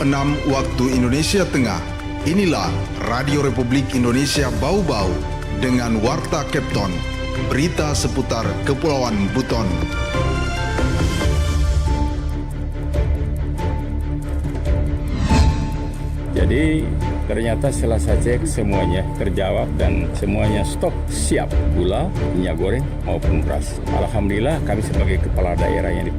6 waktu Indonesia Tengah. Inilah Radio Republik Indonesia Bau-Bau dengan Warta Kepton, berita seputar Kepulauan Buton. Jadi ternyata setelah saya cek semuanya terjawab dan semuanya stok siap, gula, minyak goreng maupun beras. Alhamdulillah kami sebagai kepala daerah yang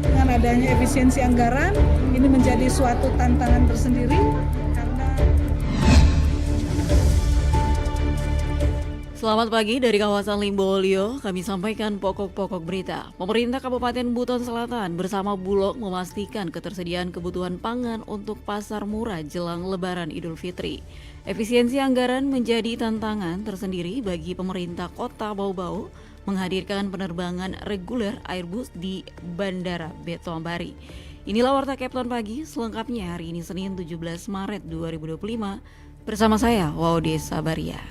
dengan adanya efisiensi anggaran ini menjadi suatu tantangan tersendiri karena. Selamat pagi dari kawasan Limbolio, kami sampaikan pokok-pokok berita. Pemerintah Kabupaten Buton Selatan bersama Bulog memastikan ketersediaan kebutuhan pangan untuk pasar murah jelang Lebaran Idul Fitri. Efisiensi anggaran menjadi tantangan tersendiri bagi pemerintah Kota Bau-Bau menghadirkan penerbangan reguler Airbus di Bandara Beto Ambari. Inilah Warta Kepton Pagi, selengkapnya hari ini Senin 17 Maret 2025 bersama saya, Waude Sabaria.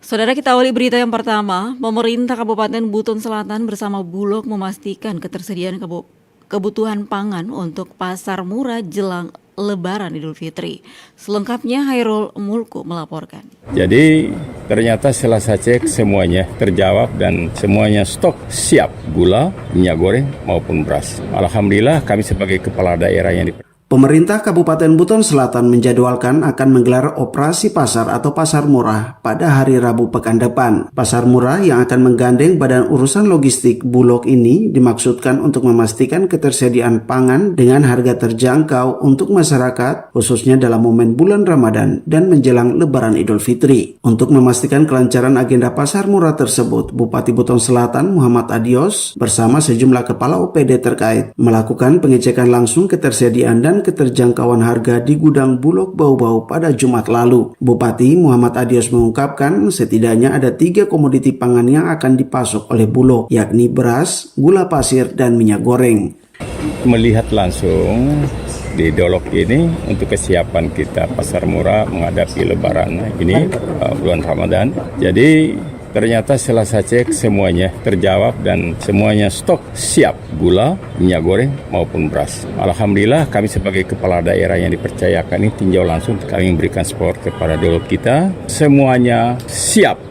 Saudara, kita awali berita yang pertama. Pemerintah Kabupaten Buton Selatan bersama Bulog memastikan ketersediaan kebutuhan pangan untuk pasar murah jelang Lebaran Idul Fitri. Selengkapnya Hairul Mulku melaporkan. Jadi ternyata setelah saya cek semuanya terjawab dan semuanya stok siap, gula, minyak goreng maupun beras. Alhamdulillah kami sebagai kepala daerah yang Pemerintah Kabupaten Buton Selatan menjadwalkan akan menggelar operasi pasar atau pasar murah pada hari Rabu pekan depan. Pasar murah yang akan menggandeng Badan Urusan Logistik Bulog ini dimaksudkan untuk memastikan ketersediaan pangan dengan harga terjangkau untuk masyarakat, khususnya dalam momen bulan Ramadan dan menjelang Lebaran Idul Fitri. Untuk memastikan kelancaran agenda pasar murah tersebut, Bupati Buton Selatan Muhammad Adios bersama sejumlah kepala OPD terkait melakukan pengecekan langsung ketersediaan dan keterjangkauan harga di gudang Bulog Bau-Bau pada Jumat lalu. Bupati Muhammad Adios mengungkapkan setidaknya ada 3 komoditi pangan yang akan dipasok oleh Bulog, yakni beras, gula pasir, dan minyak goreng. Melihat langsung di Dolok ini untuk kesiapan kita pasar murah menghadapi Lebaran ini bulan Ramadan. Jadi ternyata setelah saya cek semuanya terjawab dan semuanya stok siap, gula, minyak goreng maupun beras. Alhamdulillah kami sebagai kepala daerah yang dipercayakan ini tinjau langsung, kami memberikan support kepada Dolok kita. Semuanya siap.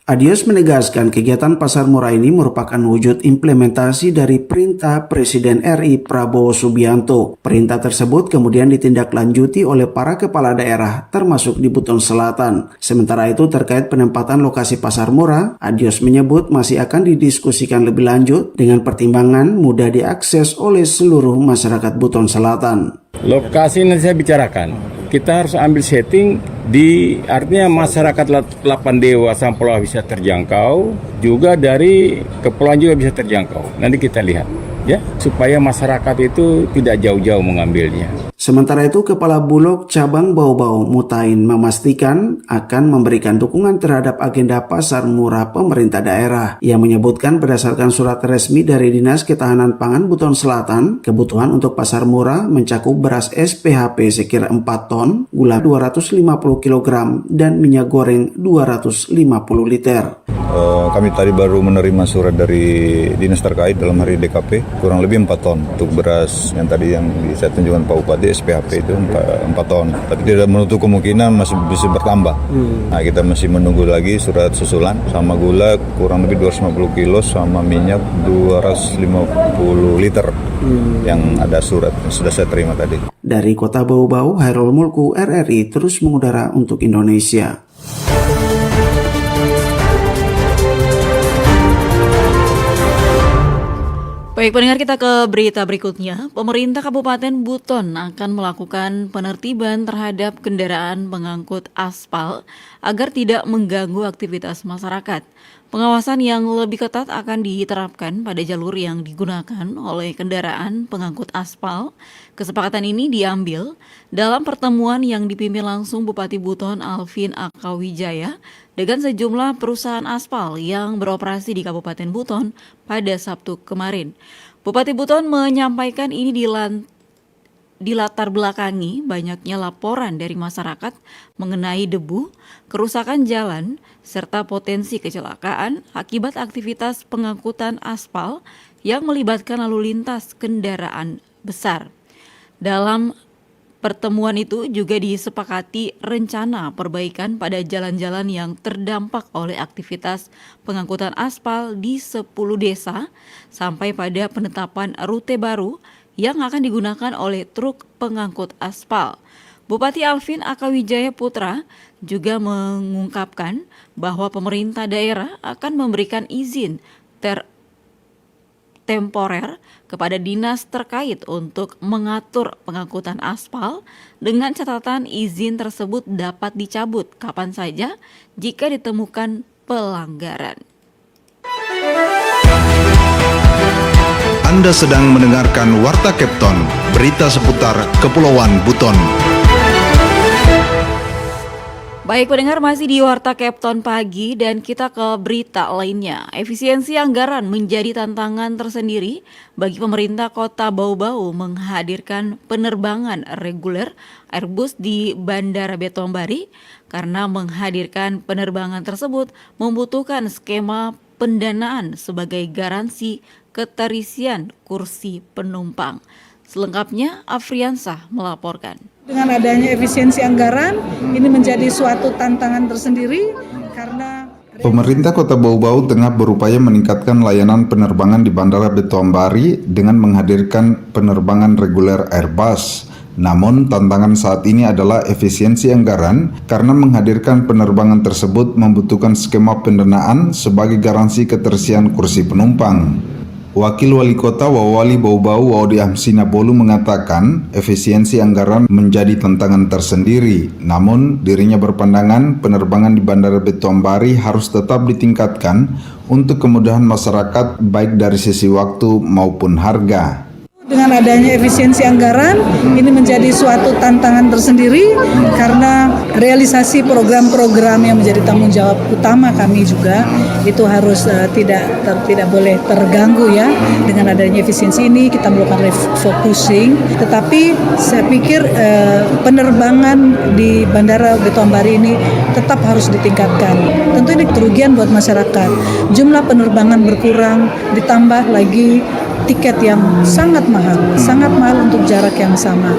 Adios menegaskan kegiatan pasar murah ini merupakan wujud implementasi dari perintah Presiden RI Prabowo Subianto. Perintah tersebut kemudian ditindaklanjuti oleh para kepala daerah termasuk di Buton Selatan. Sementara itu terkait penempatan lokasi pasar murah, Adios menyebut masih akan didiskusikan lebih lanjut dengan pertimbangan mudah diakses oleh seluruh masyarakat Buton Selatan. Lokasi nanti saya bicarakan. Kita harus ambil setting di artinya masyarakat 8 Dewa sampai Pulau bisa terjangkau, juga dari kepulauan juga bisa terjangkau. Nanti kita lihat ya, supaya masyarakat itu tidak jauh-jauh mengambilnya. Sementara itu, Kepala Bulog Cabang Bau-Bau Mutain memastikan akan memberikan dukungan terhadap agenda pasar murah pemerintah daerah. Ia menyebutkan berdasarkan surat resmi dari Dinas Ketahanan Pangan Buton Selatan, kebutuhan untuk pasar murah mencakup beras SPHP sekira 4 ton, gula 250 kg, dan minyak goreng 250 liter. Kami tadi baru menerima surat dari dinas terkait dalam hari DKP kurang lebih 4 ton untuk beras yang tadi yang saya tunjukkan Pak Bupati SPHP itu 4 ton, tapi tidak menutup kemungkinan masih bisa bertambah. Nah, kita masih menunggu lagi surat susulan, sama gula kurang lebih 250 kilo sama minyak 250 liter yang ada surat yang sudah saya terima tadi. Dari Kota Bau-Bau, Hairul Mulku, RRI terus mengudara untuk Indonesia. Baik pendengar, kita ke berita berikutnya. Pemerintah Kabupaten Buton akan melakukan penertiban terhadap kendaraan pengangkut aspal agar tidak mengganggu aktivitas masyarakat. Pengawasan yang lebih ketat akan diterapkan pada jalur yang digunakan oleh kendaraan pengangkut aspal. Kesepakatan ini diambil dalam pertemuan yang dipimpin langsung Bupati Buton Alvin Akawijaya dengan sejumlah perusahaan aspal yang beroperasi di Kabupaten Buton pada Sabtu kemarin. Bupati Buton menyampaikan ini dilatar belakangi banyaknya laporan dari masyarakat mengenai debu, kerusakan jalan, serta potensi kecelakaan akibat aktivitas pengangkutan aspal yang melibatkan lalu lintas kendaraan besar. Dalam pertemuan itu juga disepakati rencana perbaikan pada jalan-jalan yang terdampak oleh aktivitas pengangkutan aspal di 10 desa sampai pada penetapan rute baru yang akan digunakan oleh truk pengangkut aspal. Bupati Alvin Akawijaya Putra juga mengungkapkan bahwa pemerintah daerah akan memberikan izin temporer kepada dinas terkait untuk mengatur pengangkutan aspal dengan catatan izin tersebut dapat dicabut kapan saja jika ditemukan pelanggaran. Anda sedang mendengarkan Warta Kepton, berita seputar Kepulauan Buton. Baik pendengar, masih di Warta Kepton pagi dan kita ke berita lainnya. Efisiensi anggaran menjadi tantangan tersendiri bagi pemerintah Kota Bau-Bau menghadirkan penerbangan reguler Airbus di Bandara Betombari karena menghadirkan penerbangan tersebut membutuhkan skema pendanaan sebagai garansi keterisian kursi penumpang. Selengkapnya Afriansah melaporkan. Dengan adanya efisiensi anggaran, ini menjadi suatu tantangan tersendiri karena Pemerintah Kota Bau-Bau tengah berupaya meningkatkan layanan penerbangan di Bandara Betombari dengan menghadirkan penerbangan reguler Airbus. Namun tantangan saat ini adalah efisiensi anggaran karena menghadirkan penerbangan tersebut membutuhkan skema pendanaan sebagai garansi keterisian kursi penumpang. Wakil Wali Kota Wawali Bau-Bau Waode Hamsina Bolu mengatakan efisiensi anggaran menjadi tantangan tersendiri. Namun dirinya berpandangan penerbangan di Bandara Betombari harus tetap ditingkatkan untuk kemudahan masyarakat baik dari sisi waktu maupun harga. dengan adanya efisiensi anggaran ini menjadi suatu tantangan tersendiri karena realisasi program-program yang menjadi tanggung jawab utama kami juga itu harus tidak boleh terganggu ya. Dengan adanya efisiensi ini kita melakukan refocusing, tetapi saya pikir penerbangan di Bandara Betombari ini tetap harus ditingkatkan. Tentu ini kerugian buat masyarakat. Jumlah penerbangan berkurang, ditambah lagi tiket yang sangat mahal untuk jarak yang sama.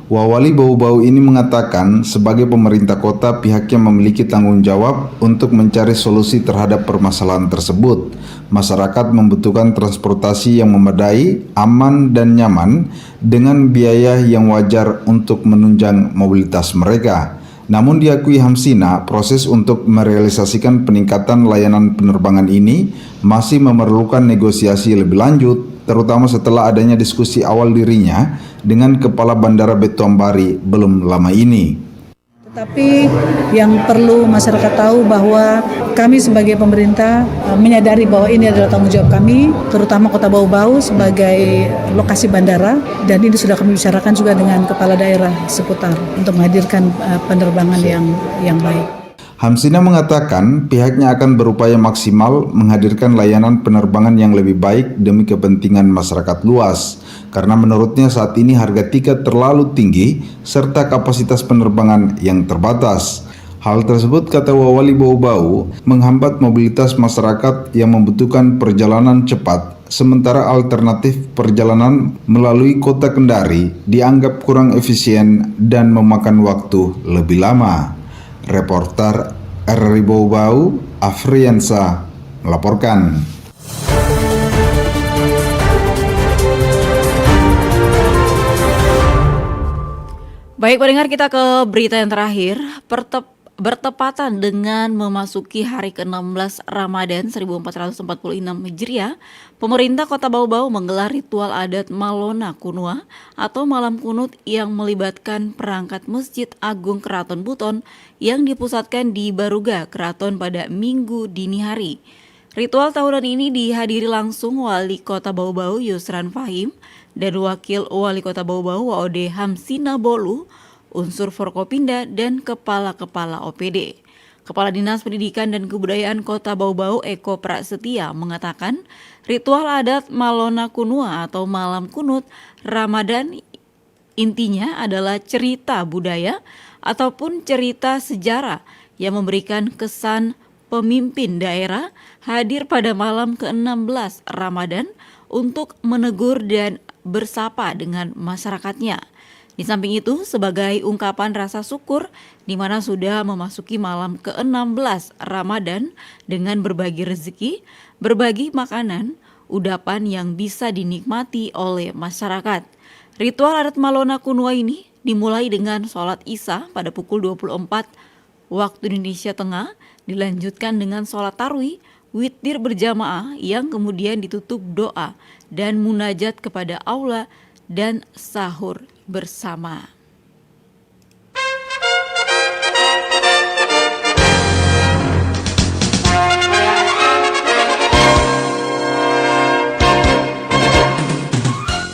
Wawali Bau-Bau ini mengatakan sebagai pemerintah kota pihaknya memiliki tanggung jawab untuk mencari solusi terhadap permasalahan tersebut. Masyarakat membutuhkan transportasi yang memadai, aman dan nyaman dengan biaya yang wajar untuk menunjang mobilitas mereka. Namun diakui Hamsina, proses untuk merealisasikan peningkatan layanan penerbangan ini masih memerlukan negosiasi lebih lanjut, terutama setelah adanya diskusi awal dirinya dengan Kepala Bandara Betombari belum lama ini. Tetapi yang perlu masyarakat tahu bahwa kami sebagai pemerintah menyadari bahwa ini adalah tanggung jawab kami, terutama Kota Bau-Bau sebagai lokasi bandara, dan ini sudah kami bicarakan juga dengan kepala daerah seputar untuk menghadirkan penerbangan yang baik. Hamsina mengatakan pihaknya akan berupaya maksimal menghadirkan layanan penerbangan yang lebih baik demi kepentingan masyarakat luas. Karena menurutnya saat ini harga tiket terlalu tinggi serta kapasitas penerbangan yang terbatas. Hal tersebut, kata Wawali Bau-Bau, menghambat mobilitas masyarakat yang membutuhkan perjalanan cepat, sementara alternatif perjalanan melalui kota Kendari dianggap kurang efisien dan memakan waktu lebih lama. Reporter RRI Bau-Bau, Afriansa, melaporkan. Baik pendengar, kita ke berita yang terakhir. Bertepatan dengan memasuki hari ke-16 Ramadan 1446 Hijriah, pemerintah Kota Bau-Bau menggelar ritual adat Malona Kunua atau Malam Kunut yang melibatkan perangkat Masjid Agung Keraton Buton yang dipusatkan di Baruga Keraton pada Minggu dini hari. Ritual tahunan ini dihadiri langsung Wali Kota Bau-Bau Yusran Fahim dan Wakil Wali Kota Bau-Bau Waode Hamsina Bolu, unsur Forkopinda, dan kepala-kepala OPD. Kepala Dinas Pendidikan dan Kebudayaan Kota Bau-Bau Eko Prasetya mengatakan ritual adat Malona Kunua atau Malam Kunut Ramadan Intinya adalah cerita budaya ataupun cerita sejarah yang memberikan kesan pemimpin daerah hadir pada malam ke-16 Ramadan untuk menegur dan bersapa dengan masyarakatnya. Di samping itu, sebagai ungkapan rasa syukur di mana sudah memasuki malam ke-16 Ramadan dengan berbagi rezeki, berbagi makanan, udapan yang bisa dinikmati oleh masyarakat. Ritual adat Malona Kunua ini dimulai dengan sholat Isya pada pukul 24 waktu Indonesia Tengah, dilanjutkan dengan sholat tarawih, witir berjamaah yang kemudian ditutup doa dan munajat kepada Allah dan sahur bersama.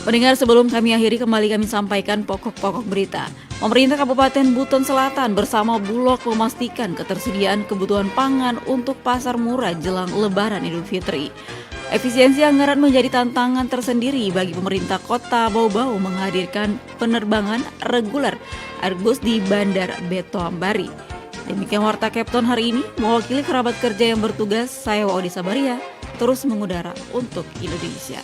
Pendengar, sebelum kami akhiri, kembali kami sampaikan pokok-pokok berita. Pemerintah Kabupaten Buton Selatan bersama Bulog memastikan ketersediaan kebutuhan pangan untuk pasar murah jelang Lebaran Idul Fitri. Efisiensi anggaran menjadi tantangan tersendiri bagi pemerintah kota Bau-Bau menghadirkan penerbangan reguler Airbus di Bandar Betoambari. Demikian Warta Kepton hari ini, mewakili kerabat kerja yang bertugas, saya Waudi Sabaria, terus mengudara untuk Indonesia.